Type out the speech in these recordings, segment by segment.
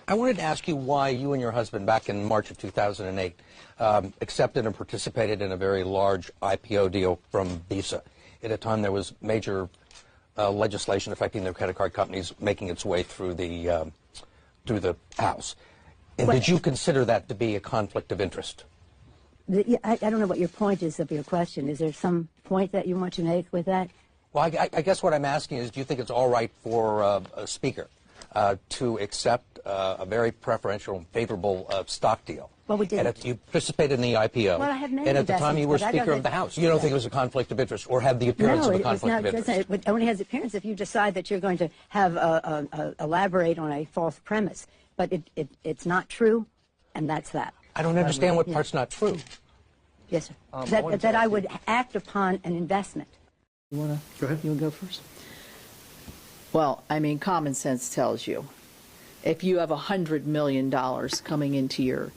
I wanted to ask you why you and your husband, back in March of 2008, accepted and participated in a very large IPO deal from Visa. At a time there was major legislation affecting the credit card companies making its way through the House. And did you consider that to be a conflict of interest? I don't know what your point is of your question. Is there some point that you want to make with that? Well, I guess what I'm asking is, do you think it's all right for a speaker to accept a very preferential and favorable stock deal? Well, we did. And you participated in the IPO. Well, I have many and at the time you were Speaker of the House. You don't think it was a conflict of interest or had the appearance of a conflict of interest? No, it only has the appearance if you decide that you're going to have elaborate on a false premise. But it's not true, and that's that. I don't understand what part's not true. Yes, sir. That I would act upon an investment. You want to go ahead? You want to go first? Well, I mean, common sense tells you if you have $100 million coming into your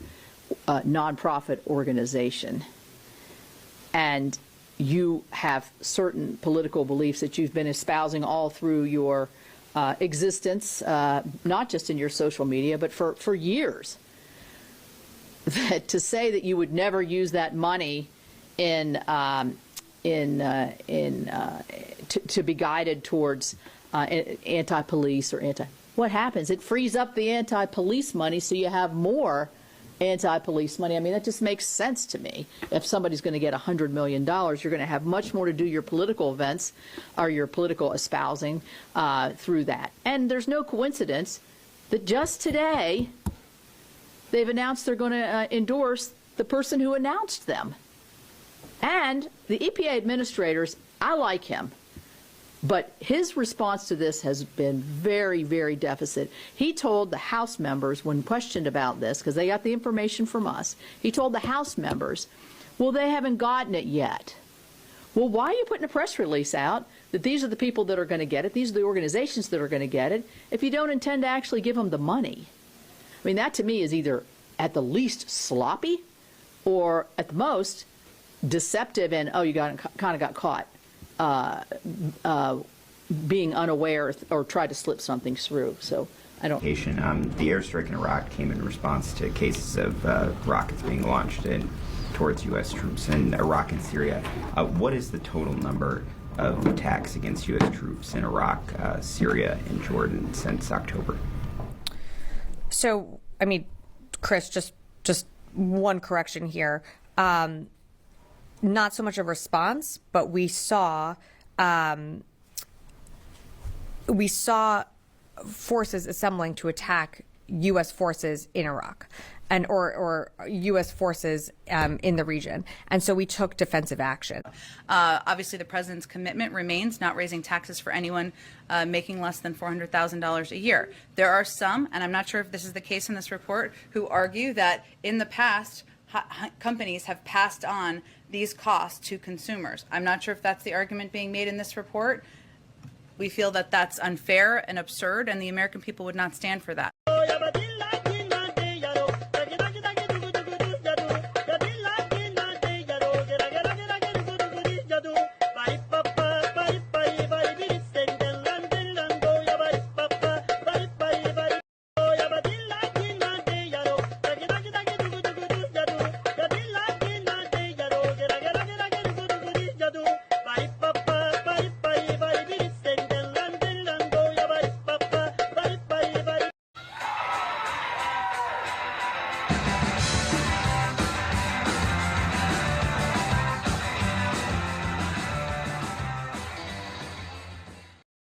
nonprofit organization and you have certain political beliefs that you've been espousing all through your existence, not just in your social media, but for years, that to say that you would never use that money to be guided towards anti-police or what happens? It frees up the anti-police money, so you have more anti-police money. I mean, that just makes sense to me. If somebody's going to get $100 million, you're going to have much more to do your political events or your political espousing through that. And there's no coincidence that just today they've announced they're going to endorse the person who announced them. And the EPA administrators, I like him, but his response to this has been very, very deficit. He told the House members, when questioned about this, because they got the information from us, he told the House members, well, they haven't gotten it yet. Well, why are you putting a press release out that these are the people that are going to get it, these are the organizations that are going to get it, if you don't intend to actually give them the money? I mean, that to me is either at the least sloppy or at the most deceptive and, oh, you kind of got caught being unaware or tried to slip something through. So I don't. The airstrike in Iraq came in response to cases of rockets being launched towards U.S. troops in Iraq and Syria. What is the total number of attacks against U.S. troops in Iraq, Syria, and Jordan since October? So, I mean, Chris, just one correction here. Not so much a response, but we saw forces assembling to attack U.S. forces in Iraq and or U.S. forces in the region. And so we took defensive action. Obviously, the president's commitment remains not raising taxes for anyone making less than $400,000 a year. There are some, and I'm not sure if this is the case in this report, who argue that in the past, companies have passed on these costs to consumers. I'm not sure if that's the argument being made in this report. We feel that that's unfair and absurd, and the American people would not stand for that.